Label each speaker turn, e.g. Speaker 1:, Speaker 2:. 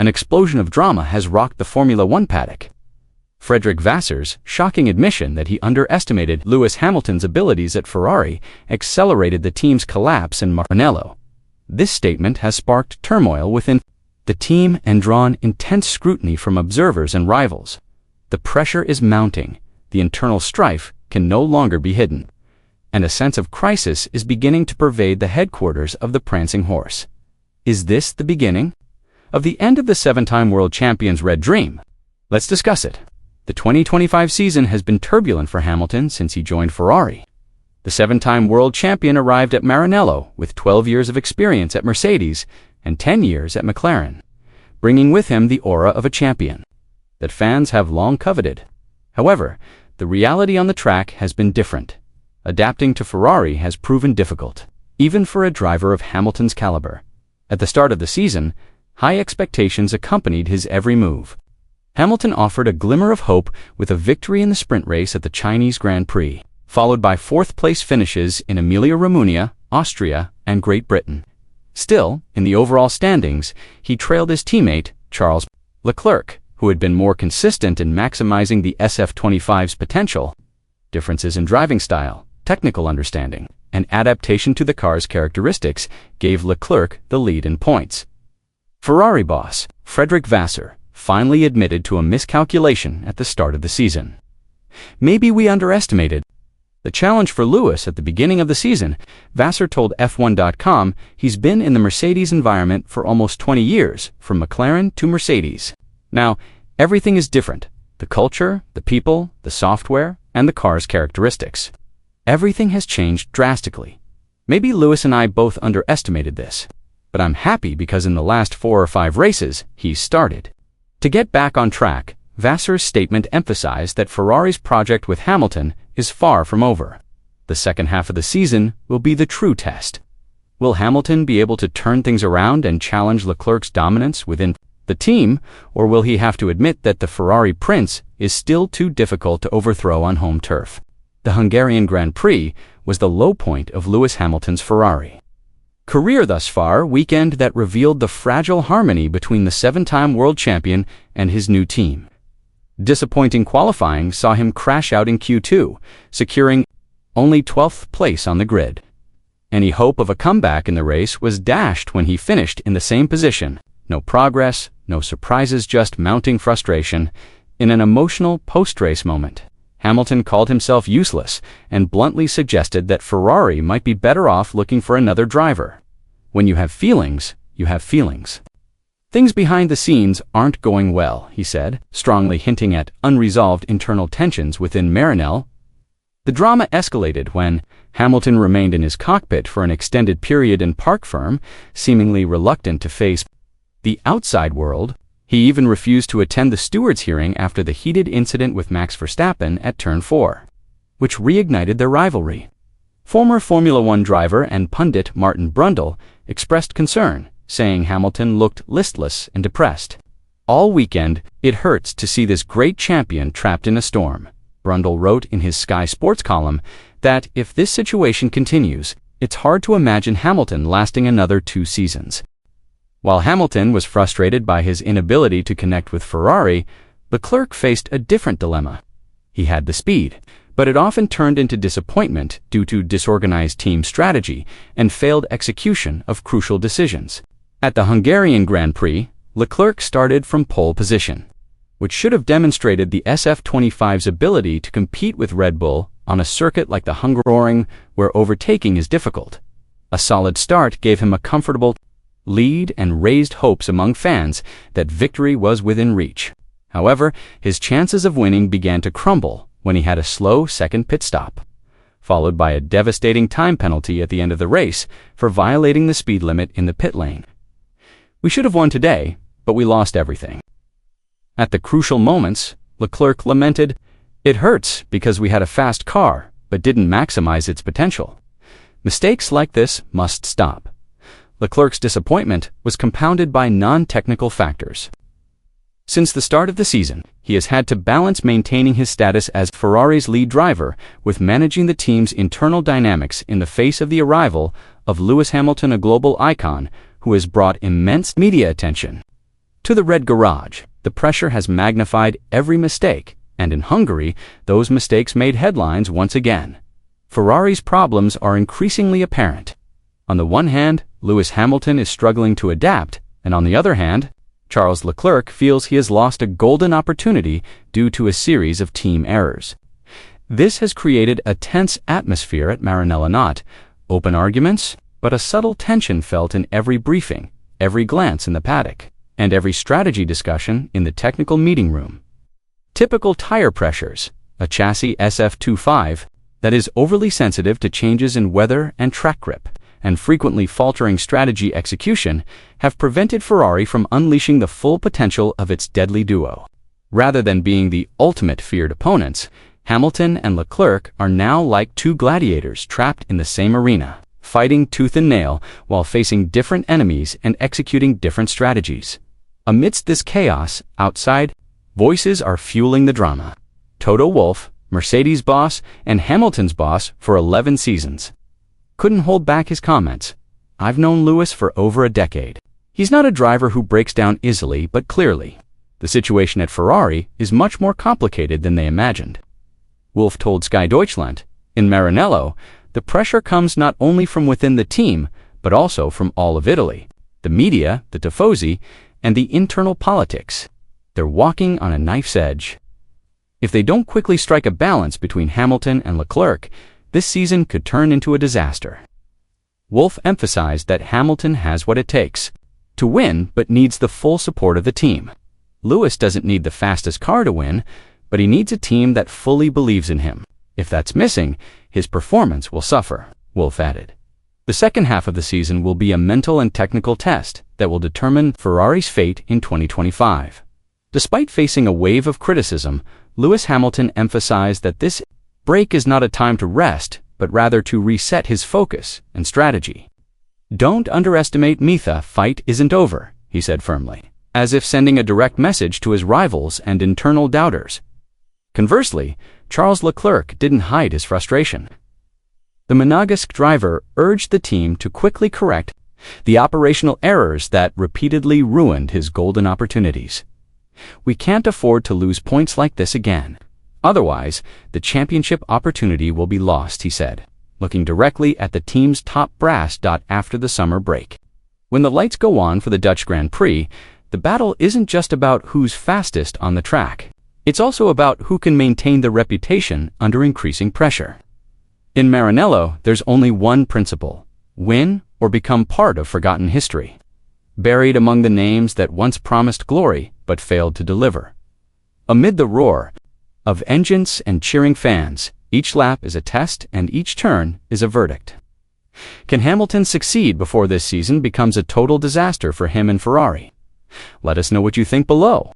Speaker 1: An explosion of drama has rocked the Formula One paddock. Frederic Vasseur's shocking admission that he underestimated Lewis Hamilton's abilities at Ferrari accelerated the team's collapse in Maranello. This statement has sparked turmoil within the team and drawn intense scrutiny from observers and rivals. The pressure is mounting, the internal strife can no longer be hidden, and a sense of crisis is beginning to pervade the headquarters of the prancing horse. Is this the beginning of the end of the seven-time world champion's red dream? Let's discuss it. The 2025 season has been turbulent for Hamilton since he joined Ferrari. The seven-time world champion arrived at Maranello with 12 years of experience at Mercedes and 10 years at McLaren, bringing with him the aura of a champion that fans have long coveted. However, the reality on the track has been different. Adapting to Ferrari has proven difficult, even for a driver of Hamilton's caliber. At the start of the season, high expectations accompanied his every move. Hamilton offered a glimmer of hope with a victory in the sprint race at the Chinese Grand Prix, followed by fourth-place finishes in Emilia-Romagna, Austria, and Great Britain. Still, in the overall standings, he trailed his teammate, Charles Leclerc, who had been more consistent in maximizing the SF25's potential. Differences in driving style, technical understanding, and adaptation to the car's characteristics gave Leclerc the lead in points. Ferrari boss, Frederic Vasseur, finally admitted to a miscalculation at the start of the season. Maybe we underestimated the challenge for Lewis at the beginning of the season. Vasseur told F1.com he's been in the Mercedes environment for almost 20 years, from McLaren to Mercedes. Now, everything is different. The culture, the people, the software, and the car's characteristics. Everything has changed drastically. Maybe Lewis and I both underestimated this, but I'm happy because in the last 4 or 5 races, he's started. To get back on track, Vasseur's statement emphasized that Ferrari's project with Hamilton is far from over. The second half of the season will be the true test. Will Hamilton be able to turn things around and challenge Leclerc's dominance within the team, or will he have to admit that the Ferrari prince is still too difficult to overthrow on home turf? The Hungarian Grand Prix was the low point of Lewis Hamilton's Ferrari career thus far, weekend that revealed the fragile harmony between the seven-time world champion and his new team. Disappointing qualifying saw him crash out in Q2, securing only 12th place on the grid. Any hope of a comeback in the race was dashed when he finished in the same position. No progress, no surprises, just mounting frustration. In an emotional post-race moment, Hamilton called himself useless and bluntly suggested that Ferrari might be better off looking for another driver. When you have feelings, you have feelings. Things behind the scenes aren't going well, he said, strongly hinting at unresolved internal tensions within Maranello. The drama escalated when Hamilton remained in his cockpit for an extended period in park firm, seemingly reluctant to face the outside world. He even refused to attend the stewards' hearing after the heated incident with Max Verstappen at Turn 4, which reignited their rivalry. Former Formula One driver and pundit Martin Brundle expressed concern, saying Hamilton looked listless and depressed. All weekend, it hurts to see this great champion trapped in a storm. Brundle wrote in his Sky Sports column that if this situation continues, it's hard to imagine Hamilton lasting another 2 seasons. While Hamilton was frustrated by his inability to connect with Ferrari, Leclerc faced a different dilemma. He had the speed, but it often turned into disappointment due to disorganized team strategy and failed execution of crucial decisions. At the Hungarian Grand Prix, Leclerc started from pole position, which should have demonstrated the SF25's ability to compete with Red Bull on a circuit like the Hungaroring, where overtaking is difficult. A solid start gave him a comfortable lead and raised hopes among fans that victory was within reach. However, his chances of winning began to crumble when he had a slow second pit stop, followed by a devastating time penalty at the end of the race for violating the speed limit in the pit lane. We should have won today, but we lost everything. At the crucial moments, Leclerc lamented, "It hurts because we had a fast car, but didn't maximize its potential. Mistakes like this must stop." Leclerc's disappointment was compounded by non-technical factors. Since the start of the season, he has had to balance maintaining his status as Ferrari's lead driver with managing the team's internal dynamics in the face of the arrival of Lewis Hamilton, a global icon who has brought immense media attention To the red garage, the pressure has magnified every mistake, and in Hungary, those mistakes made headlines once again. Ferrari's problems are increasingly apparent. On the one hand, Lewis Hamilton is struggling to adapt, and on the other hand, Charles Leclerc feels he has lost a golden opportunity due to a series of team errors. This has created a tense atmosphere at Maranello, not open arguments, but a subtle tension felt in every briefing, every glance in the paddock, and every strategy discussion in the technical meeting room. Typical tire pressures, a chassis SF25 that is overly sensitive to changes in weather and track grip, and frequently faltering strategy execution have prevented Ferrari from unleashing the full potential of its deadly duo. Rather than being the ultimate feared opponents, Hamilton and Leclerc are now like two gladiators trapped in the same arena, fighting tooth and nail while facing different enemies and executing different strategies. Amidst this chaos, outside, voices are fueling the drama. Toto Wolff, Mercedes' boss and Hamilton's boss for 11 seasons, couldn't hold back his comments. "I've known Lewis for over a decade. He's not a driver who breaks down easily but clearly. The situation at Ferrari is much more complicated than they imagined." Wolff told Sky Deutschland, "In Maranello, the pressure comes not only from within the team, but also from all of Italy, the media, the tifosi, and the internal politics. They're walking on a knife's edge. If they don't quickly strike a balance between Hamilton and Leclerc, this season could turn into a disaster." Wolff emphasized that Hamilton has what it takes to win, but needs the full support of the team. Lewis doesn't need the fastest car to win, but he needs a team that fully believes in him. If that's missing, his performance will suffer, Wolff added. The second half of the season will be a mental and technical test that will determine Ferrari's fate in 2025. Despite facing a wave of criticism, Lewis Hamilton emphasized that this break is not a time to rest, but rather to reset his focus and strategy. "Don't underestimate me, the fight isn't over," he said firmly, as if sending a direct message to his rivals and internal doubters. Conversely, Charles Leclerc didn't hide his frustration. The Monegasque driver urged the team to quickly correct the operational errors that repeatedly ruined his golden opportunities. "We can't afford to lose points like this again. Otherwise, the championship opportunity will be lost," he said, looking directly at the team's top brass after the summer break. When the lights go on for the Dutch Grand Prix, the battle isn't just about who's fastest on the track. It's also about who can maintain the reputation under increasing pressure. In Maranello, there's only one principle: win or become part of forgotten history, buried among the names that once promised glory but failed to deliver. Amid the roar of engines and cheering fans, each lap is a test and each turn is a verdict. Can Hamilton succeed before this season becomes a total disaster for him and Ferrari? Let us know what you think below.